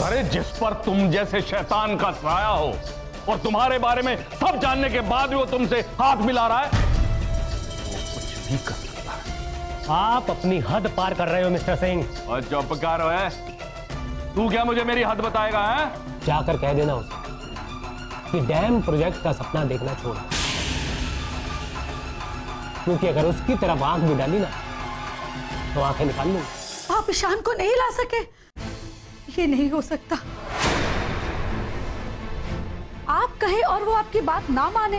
अरे जिस पर तुम जैसे शैतान का साया हो और तुम्हारे बारे में सब जानने के बाद भी वो तुमसे हाथ मिला रहा है, वो कुछ भी कर सकता है। आप अपनी हद पार कर रहे हो मिस्टर सिंह। और जो पकार है, तू क्या मुझे मेरी हद बताएगा? है जाकर कह देना उसे कि डैम प्रोजेक्ट का सपना देखना छोड़ा, क्योंकि अगर उसकी तरफ आंख भी डाली ना तो आंखें निकाल लूंगी। आप ईशान को नहीं ला सके, ये नहीं हो सकता। आप कहे और वो आपकी बात ना माने,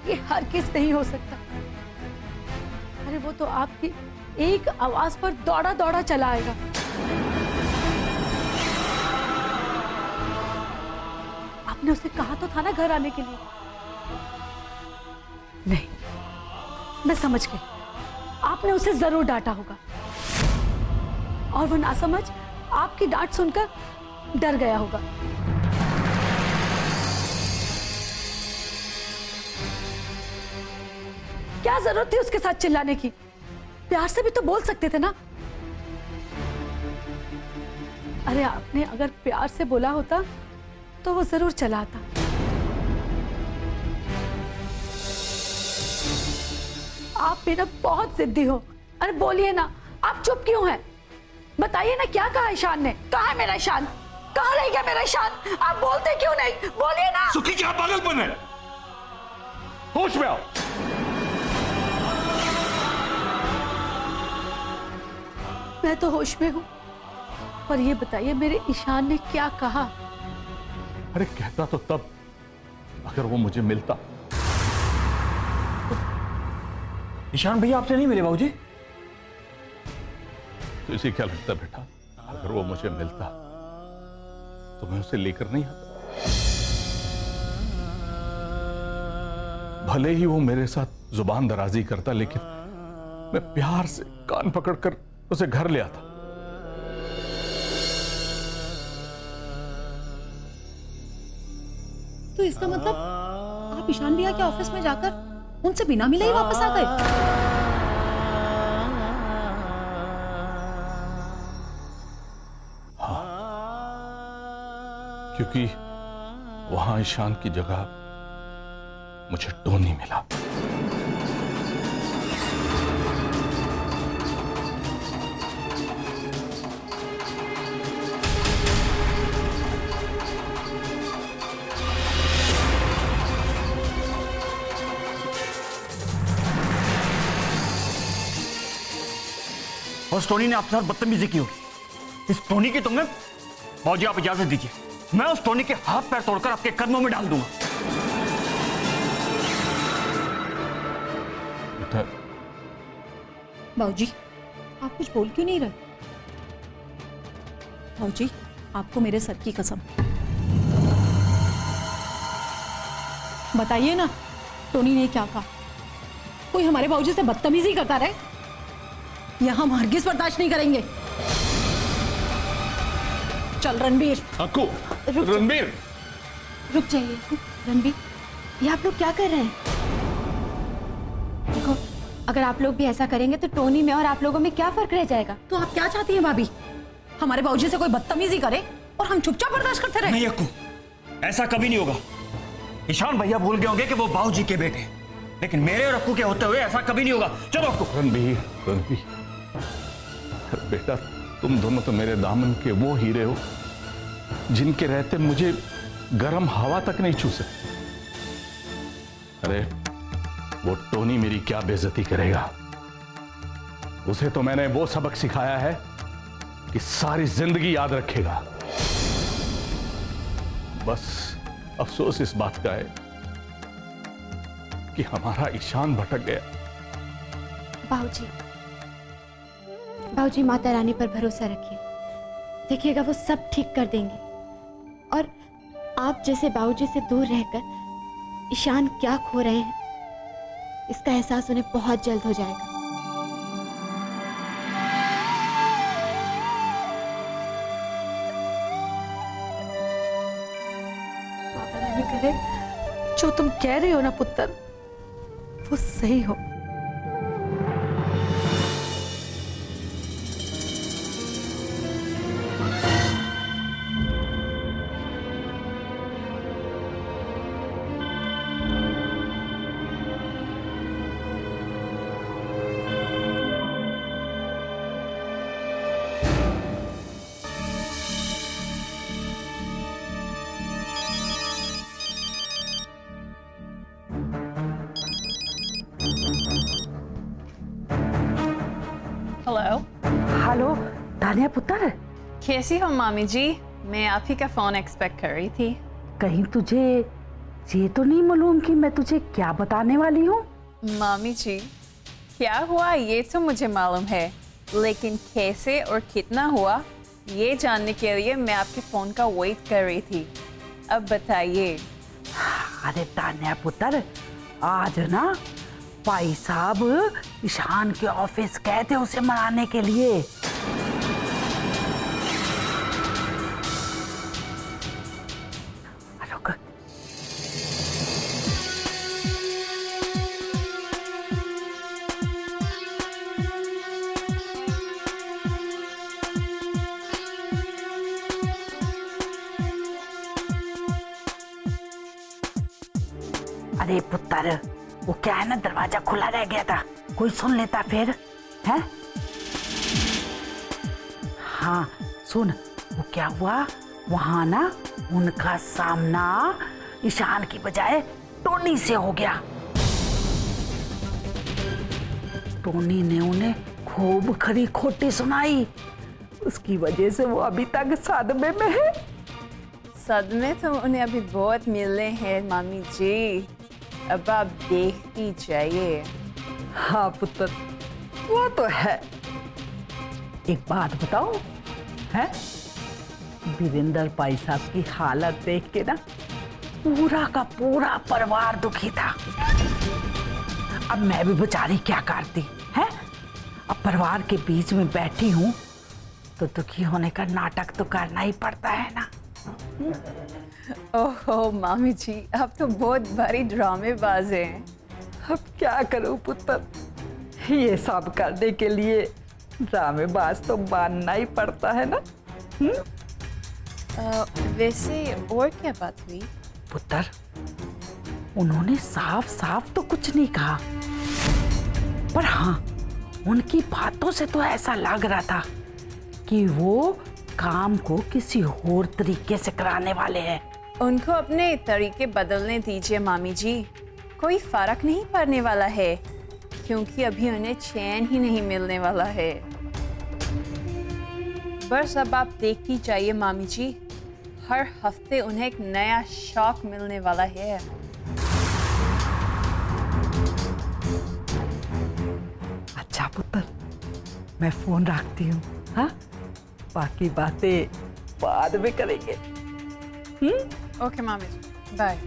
ये हरगिज़ नहीं हो सकता। अरे वो तो आपकी एक आवाज पर दौड़ा दौड़ा चला आएगा। आपने उसे कहा तो था ना घर आने के लिए। नहीं, मैं समझ गई, आपने उसे जरूर डांटा होगा और वो नासमझ आपकी डांट सुनकर डर गया होगा। क्या जरूरत थी उसके साथ चिल्लाने की? प्यार से भी तो बोल सकते थे ना। अरे आपने अगर प्यार से बोला होता तो वो जरूर चला आता। आप मेरा बहुत जिद्दी हो। अरे बोलिए ना, आप चुप क्यों हैं? बताइए ना, क्या कहा ईशान ने? कहाँ है मेरा ईशान? कहाँ रह गया मेरा ईशान? आप बोलते क्यों नहीं? बोलिए ना। सुखी, क्या पागलपन है? होश में आओ। मैं तो होश में हूं, पर ये बताइए मेरे ईशान ने क्या कहा? अरे कहता तो तब, अगर वो मुझे मिलता। ईशान भैया आपसे नहीं मिले बाबूजी? तो इसे क्या लगता बेटा, अगर वो मुझे मिलता तो मैं उसे लेकर नहीं आता? भले ही वो मेरे साथ जुबान दराजी करता, लेकिन मैं प्यार से कान पकड़कर उसे घर ले आता। तो इसका मतलब आप ईशान भैया के ऑफिस में जाकर उनसे बिना मिले ही वापस आ गए? हाँ, क्योंकि वहां ईशान की जगह मुझे टोनी मिला। और टोनी ने आपके साथ बदतमीजी की होगी। इस टोनी की तुमने, बाबूजी आप इजाजत दीजिए, मैं उस टोनी के हाथ पैर तोड़कर आपके कदमों में डाल दूंगा। बाबूजी, आप कुछ बोल क्यों नहीं रहे? बाबूजी, आपको मेरे सर की कसम, बताइए ना, टोनी ने क्या कहा? कोई हमारे बाबूजी से बदतमीजी करता रहे, यह हम हरगिज बर्दाश्त नहीं करेंगे। चल रणबीर। अक्कू, रणबीर, रुक जाइए। रणबीर, ये आप लोग क्या कर रहे हैं? देखो, अगर आप लोग भी ऐसा करेंगे तो टोनी में और आप लोगों में क्या फर्क रह जाएगा? तो आप क्या चाहती हैं भाभी? हमारे बाबूजी से कोई बदतमीजी करे और हम चुपचाप बर्दाश्त करते रहे? नहीं अक्कू, ऐसा कभी नहीं होगा। ईशान भैया भूल गए होंगे कि वो बाबूजी के बेटे, लेकिन मेरे और अक्कू के होते हुए ऐसा कभी नहीं होगा। चलो अक्कू। रणबीर, रणबीर, बेटा तुम दोनों तो मेरे दामन के वो हीरे हो जिनके रहते मुझे गर्म हवा तक नहीं छू सकती। अरे वो टोनी मेरी क्या बेइज्जती करेगा? उसे तो मैंने वो सबक सिखाया है कि सारी जिंदगी याद रखेगा। बस अफसोस इस बात का है कि हमारा ईशान भटक गया। बाबूजी, बाबूजी माता रानी पर भरोसा रखिए, देखिएगा वो सब ठीक कर देंगे। और आप जैसे बाबूजी से दूर रहकर ईशान क्या खो रहे हैं, इसका एहसास उन्हें बहुत जल्द हो जाएगा। माता रानी करे जो तुम कह रही हो ना पुत्र, वो सही हो। हेलो। हेलो तानिया पुत्र, कैसी हो मामी जी? मैं आप ही का फोन एक्सपेक्ट कर रही थी। कहीं तुझे ये तो नहीं मालूम कि मैं तुझे क्या बताने वाली हूँ? मामी जी, क्या हुआ ये तो मुझे मालूम है, लेकिन कैसे और कितना हुआ ये जानने के लिए मैं आपके फोन का वेट कर रही थी। अब बताइए। अरे तान्या पुत्र, आज ना भाई साहब ईशान के ऑफिस गए थे उसे मनाने के लिए। रुक। अरे पुत्र, वो क्या है ना, दरवाजा खुला रह गया था, कोई सुन लेता फिर, है? हाँ सुन, वो क्या हुआ वहां ना, उनका सामना ईशान की बजाय टोनी से हो गया। टोनी ने उन्हें खूब खरी खोटी सुनाई, उसकी वजह से वो अभी तक सदमे में है। सदमे तो उन्हें अभी बहुत मिलने हैं मामी जी, अब आप देखती जाइए। हाँ पुत्र, वो तो है। एक बात बताओ, है वीरेंद्र भाई साहब की हालत देख के ना पूरा का पूरा परिवार दुखी था। अब मैं भी बेचारी क्या करती है, अब परिवार के बीच में बैठी हूँ तो दुखी होने का नाटक तो करना ही पड़ता है ना। ओहो मामी जी, आप तो बहुत भारी ड्रामेबाज हैं। अब क्या करूं पुत्र, ये सब करने के लिए ड्रामेबाज तो बनना ही पड़ता है ना। वैसे और क्या बात हुई? पुत्र, उन्होंने साफ साफ तो कुछ नहीं कहा, पर हाँ उनकी बातों से तो ऐसा लग रहा था कि वो काम को किसी और तरीके से कराने वाले हैं। उनको अपने तरीके बदलने दीजिए मामी जी, कोई फर्क नहीं पड़ने वाला है, क्योंकि अभी उन्हें चैन ही नहीं मिलने वाला है। बस अब आप देखती जाइए मामी जी, हर हफ्ते उन्हें एक नया शौक मिलने वाला है। अच्छा पुत्र, मैं फोन रखती हूँ, हाँ बाकी बातें बाद में करेंगे। ओके मामी जी, बाय।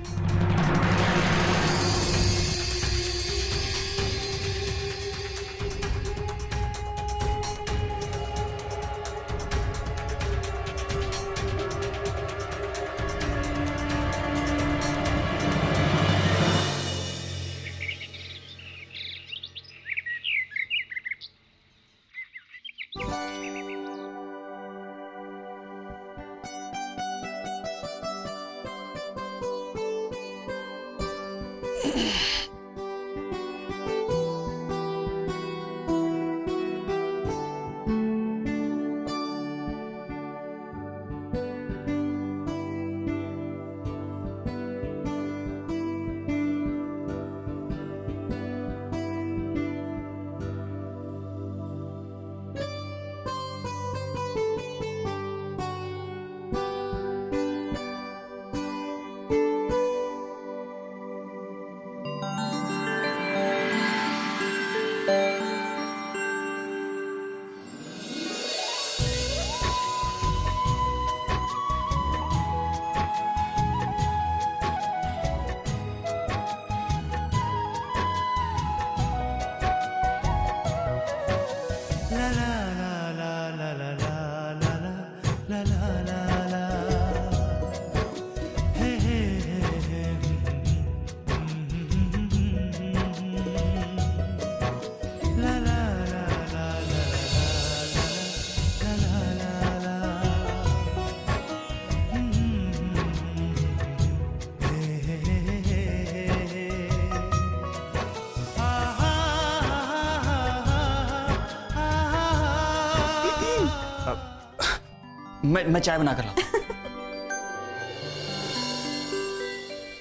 मैं चाय बना कर लाता हूं।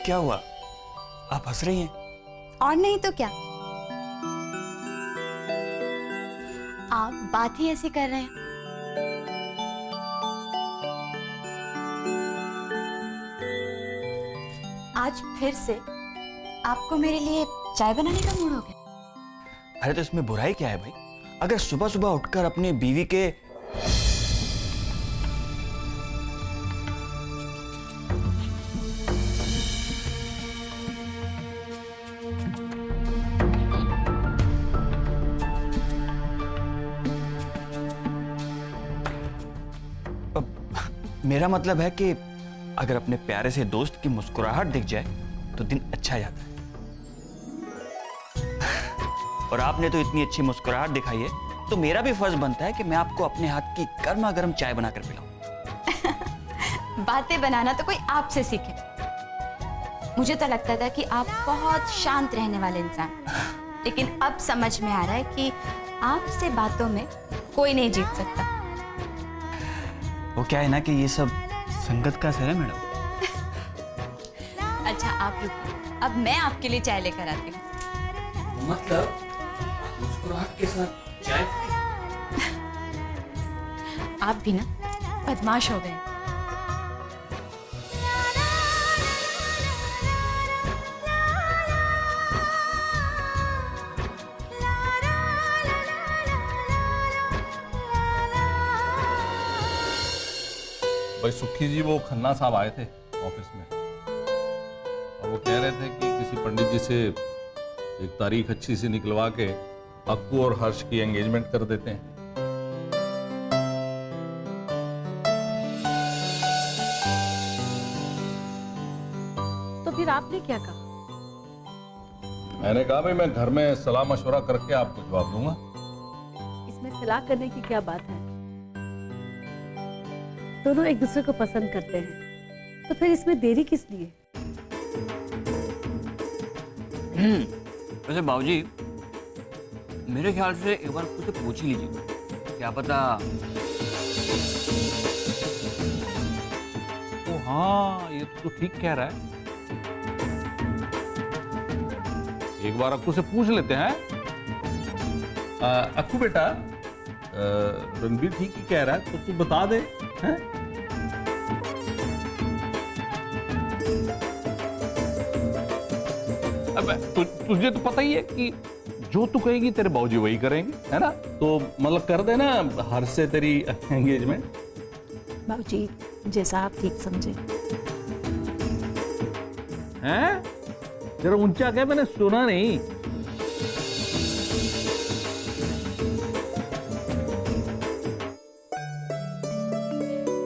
क्या हुआ, आप हंस रही हैं? और नहीं तो क्या। आप बात ही ऐसी कर रहे हैं। आज फिर से आपको मेरे लिए चाय बनाने का मूड हो गया? अरे तो इसमें बुराई क्या है भाई? अगर सुबह सुबह उठकर अपनी बीवी के मेरा मतलब है कि अगर अपने प्यारे से दोस्त की मुस्कुराहट दिख जाए तो दिन अच्छा जाता है। और आपने तो इतनी अच्छी मुस्कुराहट दिखाई है, तो मेरा भी फर्ज बनता है कि मैं आपको अपने हाथ की गर्मा गर्म चाय बनाकर पिलाऊं। बातें बनाना तो कोई आपसे सीखे। मुझे तो लगता था कि आप बहुत शांत रहने वाले इंसान, लेकिन अब समझ में आ रहा है कि आपसे बातों में कोई नहीं जीत सकता। वो क्या है ना कि ये सब संगत का असर है मैडम। अच्छा आप रुकिए, अब मैं आपके लिए चाय लेकर आती हूँ। मतलब मुस्कुराहट के साथ चाय? आप भी ना बदमाश हो गए। भाई सुखी जी वो खन्ना साहब आए थे ऑफिस में और वो कह रहे थे कि किसी पंडित जी से एक तारीख अच्छी सी निकलवा के अक्कू और हर्ष की एंगेजमेंट कर देते हैं। तो फिर आपने क्या कहा? मैंने कहा भाई मैं घर में सलाह मशवरा करके आपको जवाब दूंगा। इसमें सलाह करने की क्या बात है? दोनों एक दूसरे को पसंद करते हैं, तो फिर इसमें देरी किस लिए? वैसे बाबूजी, मेरे ख्याल से एक बार उससे पूछ ही लीजिए, क्या पता। ओ हाँ, ये तो ठीक कह रहा है। एक बार अक्कू से पूछ लेते हैं। अक्कू बेटा, रणबीर ठीक ही कह रहा है, तो तू बता दे। हैं? अब तुझे तो पता ही है कि जो तू कहेगी तेरे बाबूजी वही करेंगे, है ना? तो मतलब कर देना हर से तेरी एंगेजमेंट। बाबूजी जैसा आप ठीक समझे। हैं? जरा ऊंचा क्या, मैंने सुना नहीं।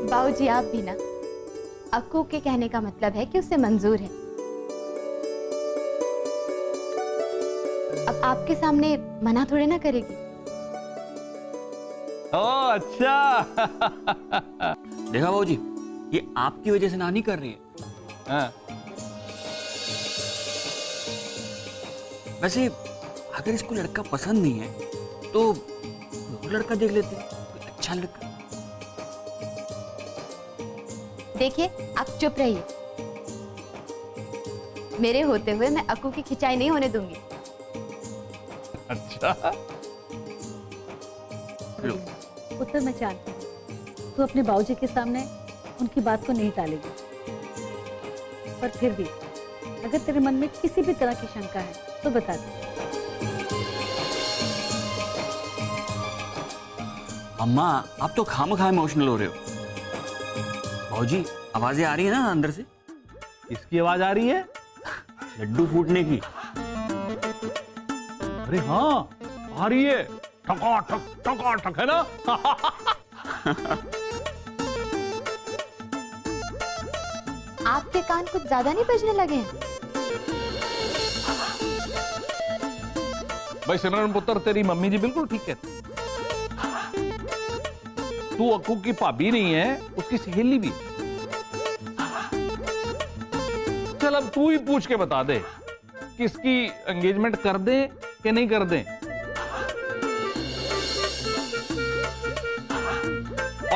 बाबूजी आप भी ना, अक्कू के कहने का मतलब है कि उसे मंजूर है। अब आपके सामने मना थोड़े ना करेगी। ओह अच्छा। देखा बाबूजी, ये आपकी वजह से ना नहीं कर रही है। हाँ। वैसे अगर इसको लड़का पसंद नहीं है तो और लड़का देख लेते हैं, कोई अच्छा लड़का। देखिए आप चुप रहिए। मेरे होते हुए मैं अक्कू की खिंचाई नहीं होने दूंगी। अच्छा, उत्तर मैं जानती हूँ, तू अपने बाबूजी के सामने उनकी बात को नहीं टालेगी, पर फिर भी अगर तेरे मन में किसी भी तरह की शंका है तो बता दे। अम्मा, आप तो खामखा इमोशनल हो रहे हो। बाबूजी, आवाजें आ रही है ना अंदर से? किसकी आवाज आ रही है? लड्डू फूटने की। अरे हाँ, आ रही है। ठक है ना? आपके कान कुछ ज्यादा नहीं बजने लगे हैं? भाई सिमरन पुत्र, तेरी मम्मी जी बिल्कुल ठीक कहती। तू अक्कू की भाभी नहीं है, उसकी सहेली भी। चल अब तू ही पूछ के बता दे, किसकी एंगेजमेंट कर दे कि नहीं कर दे।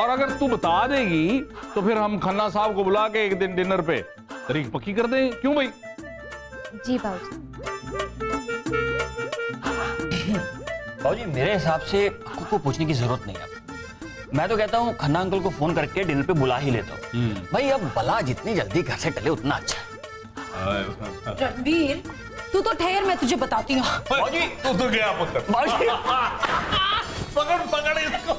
और अगर तू बता देगी तो फिर हम खन्ना साहब को बुला के एक दिन डिनर पे तारीख पक्की कर दें। क्यों भाई? जी बाबूजी। बाबूजी मेरे हिसाब से आपको को पूछने की जरूरत नहीं है। मैं तो कहता हूँ खन्ना अंकल को फोन करके डिनर पे बुला ही लेता हूँ। भाई अब बला जितनी जल्दी घर से टले उतना अच्छा है। रणवीर तू तो ठहर, मैं तुझे बताती हूँ। बाबूजी तू तो गया पुत्र। बाबूजी पकड़ पकड़ इसको।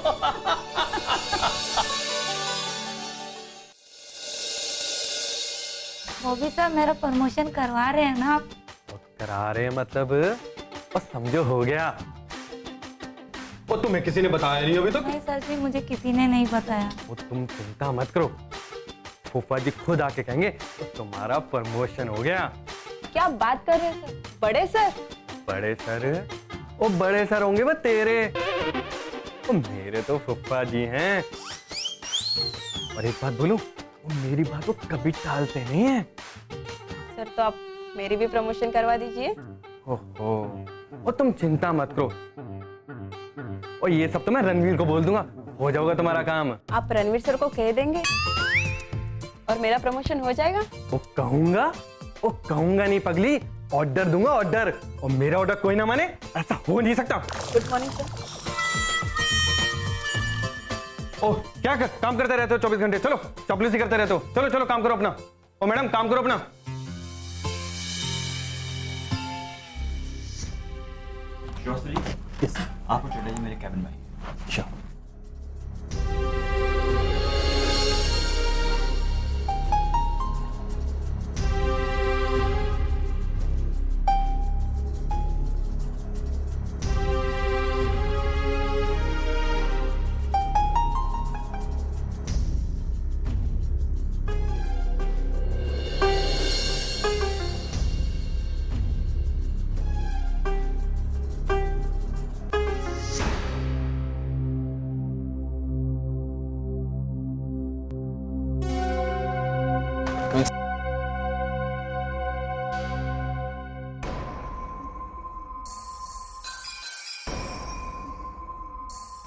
बॉबी साहब मेरा प्रमोशन करवा रहे हैं ना आप? करा रहे हैं मतलब, बस समझो हो गया। वो तुम्हें किसी ने बताया नहीं अभी तक? नहीं सर जी, मुझे किसी ने नहीं बताया। वो तुम चिंता मत करो, फूफा जी खुद आके कहेंगे तो तुम्हारा प्रमोशन हो गया। क्या बात कर रहे हैं सर? बड़े सर? बड़े सर? वो बड़े सर होंगे वो तेरे, वो मेरे तो फूफा जी हैं। और एक बात बोलूं, वो मेरी बात को कभी टालते नहीं हैं। सर तो आप मेरी भी प्रमोशन करवा दीजिए। ओहो, और तुम चिंता मत करो, और ये सब तो मैं रणवीर को बोल दूंगा, हो जाएगा तुम्हारा काम। आप रणवीर सर को कह देंगे और मेरा प्रमोशन हो जाएगा। वो कहूंगा नहीं पगली, ऑर्डर दूंगा ऑर्डर, और मेरा ऑर्डर कोई ना माने ऐसा हो नहीं सकता। Good morning sir. ओह क्या काम करते रहते हो 24 घंटे? चलो चपलूसी करते रहते हो, चलो चलो काम करो अपना। ओ मैडम काम करो अपना। यस आपको चले जी मेरे कैबिन में। श्योर।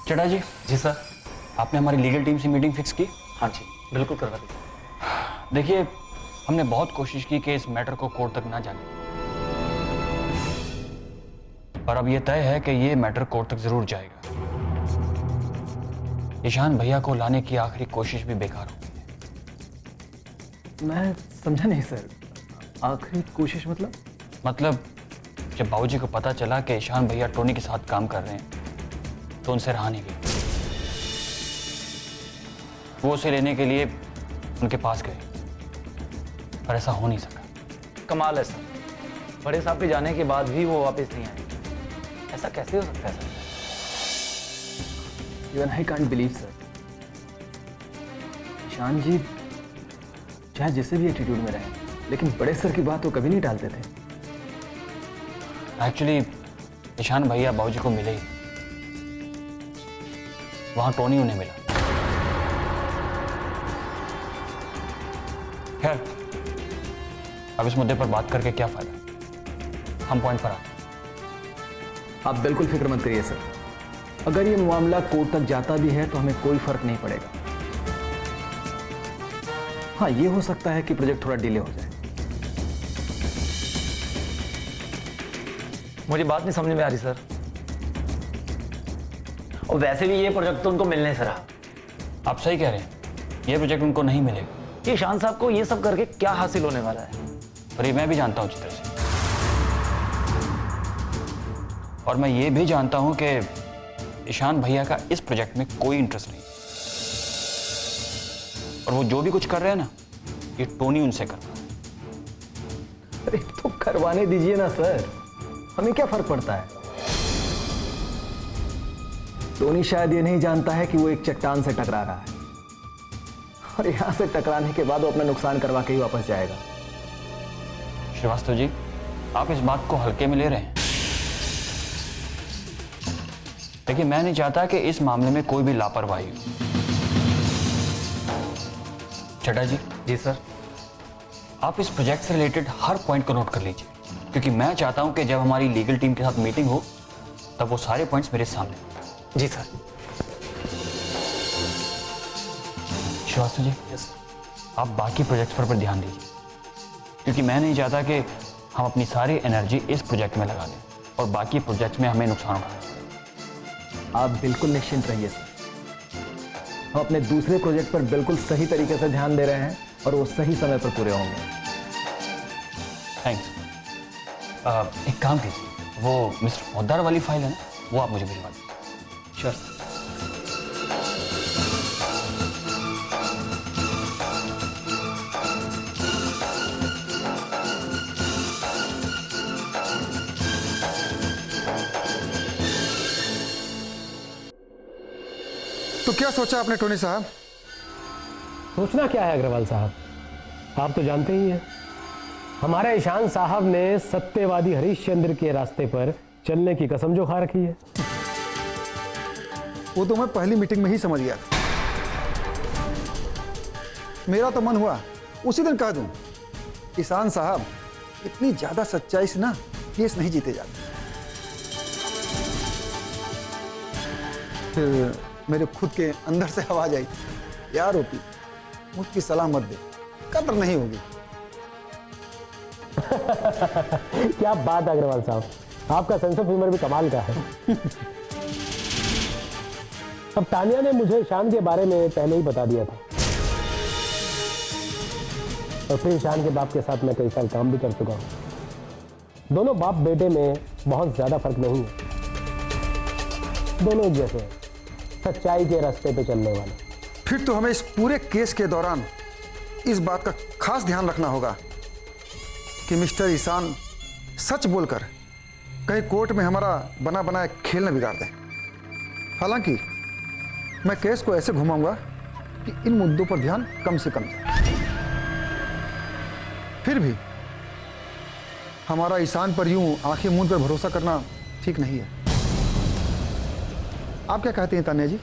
चटा जी। जी सर। आपने हमारी लीगल टीम से मीटिंग फिक्स की? हाँ जी बिल्कुल करवा दी। देखिए हमने बहुत कोशिश की कि इस मैटर को कोर्ट तक ना जाने, पर अब यह तय है कि ये मैटर कोर्ट तक जरूर जाएगा। ईशान भैया को लाने की आखिरी कोशिश भी बेकार हो गई है। मैं समझा नहीं सर, आखिरी कोशिश मतलब जब बाबूजी को पता चला कि ईशान भैया टोनी के साथ काम कर रहे हैं तो उनसे रहा नहीं गया। वो उसे लेने के लिए उनके पास गए, पर ऐसा हो नहीं सका। कमाल है सर, बड़े साहब के जाने के बाद भी वो वापस नहीं आए। ऐसा कैसे हो सकता है sir? Even I can't believe sir. Ishaan ji चाहे जिसे भी एटीट्यूड में रहे, लेकिन बड़े सर की बात वो कभी नहीं टालते थे। एक्चुअली ईशान भैया बाबूजी को मिले ही, वहां टोनी उन्हें मिला। खैर अब इस मुद्दे पर बात करके क्या फायदा, हम पॉइंट पर आते हैं। आप बिल्कुल फिक्र मत करिए सर, अगर ये मामला कोर्ट तक जाता भी है तो हमें कोई फर्क नहीं पड़ेगा। हाँ ये हो सकता है कि प्रोजेक्ट थोड़ा डिले हो जाए। मुझे बात नहीं समझ में आ रही सर। और वैसे भी ये प्रोजेक्ट तो उनको मिलने से रहा। आप सही कह रहे हैं, ये प्रोजेक्ट उनको नहीं मिलेगा। ये ईशान साहब को ये सब करके क्या हासिल होने वाला है? पर ये मैं भी जानता हूं अच्छी तरह से, और मैं ये भी जानता हूं कि ईशान भैया का इस प्रोजेक्ट में कोई इंटरेस्ट नहीं, और वो जो भी कुछ कर रहे हैं ना, ये टोनी उनसे कर रहा है। अरे तो करवाने दीजिए ना सर, हमें क्या फर्क पड़ता है? टोनी शायद ये नहीं जानता है कि वो एक चट्टान से टकरा रहा है, और यहां से टकराने के बाद वो अपना नुकसान करवा के ही वापस जाएगा। श्रीवास्तव जी, आप इस बात को हल्के में ले रहे हैं। देखिए मैं नहीं चाहता कि इस मामले में कोई भी लापरवाही हो। चड्ढा जी। जी सर। आप इस प्रोजेक्ट से रिलेटेड हर पॉइंट को नोट कर लीजिए, क्योंकि मैं चाहता हूं कि जब हमारी लीगल टीम के साथ मीटिंग हो तब वो सारे पॉइंट्स मेरे सामने हो। जी सर। श्रीवास्तव जी, आप बाकी प्रोजेक्ट्स पर ध्यान दीजिए, क्योंकि मैं नहीं चाहता कि हम अपनी सारी एनर्जी इस प्रोजेक्ट में लगा दें और बाकी प्रोजेक्ट्स में हमें नुकसान उठाना पड़े। आप बिल्कुल निश्चिंत रहिए सर। हम अपने दूसरे प्रोजेक्ट पर बिल्कुल सही तरीके से ध्यान दे रहे हैं और वो सही समय पर पूरे होंगे। थैंक्स। एक काम कीजिए, वो मिस्टर पोद्दार वाली फाइल है ना, वो आप मुझे भिजवा दीजिए। Sure sir. तो क्या सोचा आपने टोनी साहब? सोचना क्या है अग्रवाल साहब, आप तो जानते ही हैं हमारे ईशान साहब ने सत्यवादी हरिश्चंद्र के रास्ते पर चलने की कसम जो खा रखी है। वो तो मैं पहली मीटिंग में ही समझ गया था। मेरा तो मन हुआ उसी दिन कह दूं, ईशान साहब इतनी ज्यादा सच्चाई से ना केस नहीं जीते जाते। फिर मेरे खुद के अंदर से आवाज आई, यार ओपी मुझकी सलाह मत दे, कदर नहीं होगी। क्या बात है अग्रवाल साहब, आपका सेंस ऑफ ह्यूमर भी कमाल का है। अब तानिया ने मुझे ईशान के बारे में पहले ही बता दिया था, और फिर ईशान के बाप के साथ मैं कई साल काम भी कर चुका हूं। दोनों बाप बेटे में बहुत ज्यादा फर्क नहीं है, दोनों एक जैसे हैं, सच्चाई के रास्ते पे चलने वाले। फिर तो हमें इस पूरे केस के दौरान इस बात का खास ध्यान रखना होगा कि मिस्टर ईशान सच बोलकर कहीं कोर्ट में हमारा बना बनाया खेल न बिगाड़ दें। हालांकि मैं केस को ऐसे घुमाऊंगा कि इन मुद्दों पर ध्यान कम से कम जाए। फिर भी हमारा ईशान पर यूं आंखें मूंद कर भरोसा करना ठीक नहीं है। आप क्या कहते हैं तान्या जी?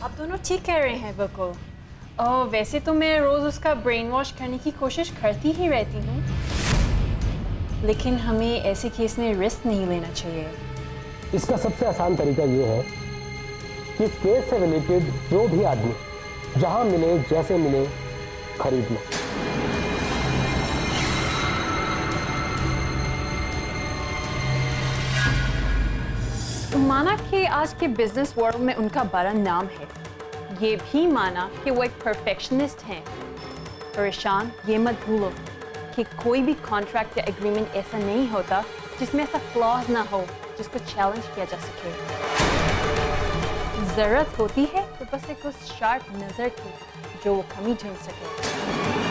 आप दोनों ठीक कह रहे हैं बिल्कुल। और वैसे तो मैं रोज उसका ब्रेन वॉश करने की कोशिश करती ही रहती हूँ, लेकिन हमें ऐसे केस में रिस्क नहीं लेना चाहिए। इसका सबसे आसान तरीका ये है कि इस केस से रिलेटेड जो भी आदमी जहां मिले जैसे मिले खरीद लो। माना कि आज के बिजनेस वर्ल्ड में उनका बड़ा नाम है, ये भी माना कि वो एक परफेक्शनिस्ट हैं, और ईशान ये मत भूलो कि कोई भी कॉन्ट्रैक्ट या एग्रीमेंट ऐसा नहीं होता जिसमें ऐसा क्लॉज ना हो जिसको चैलेंज किया जा सके। जरूरत होती है तो बस एक उस शार्प नजर की जो वो कमी ढूंढ सके।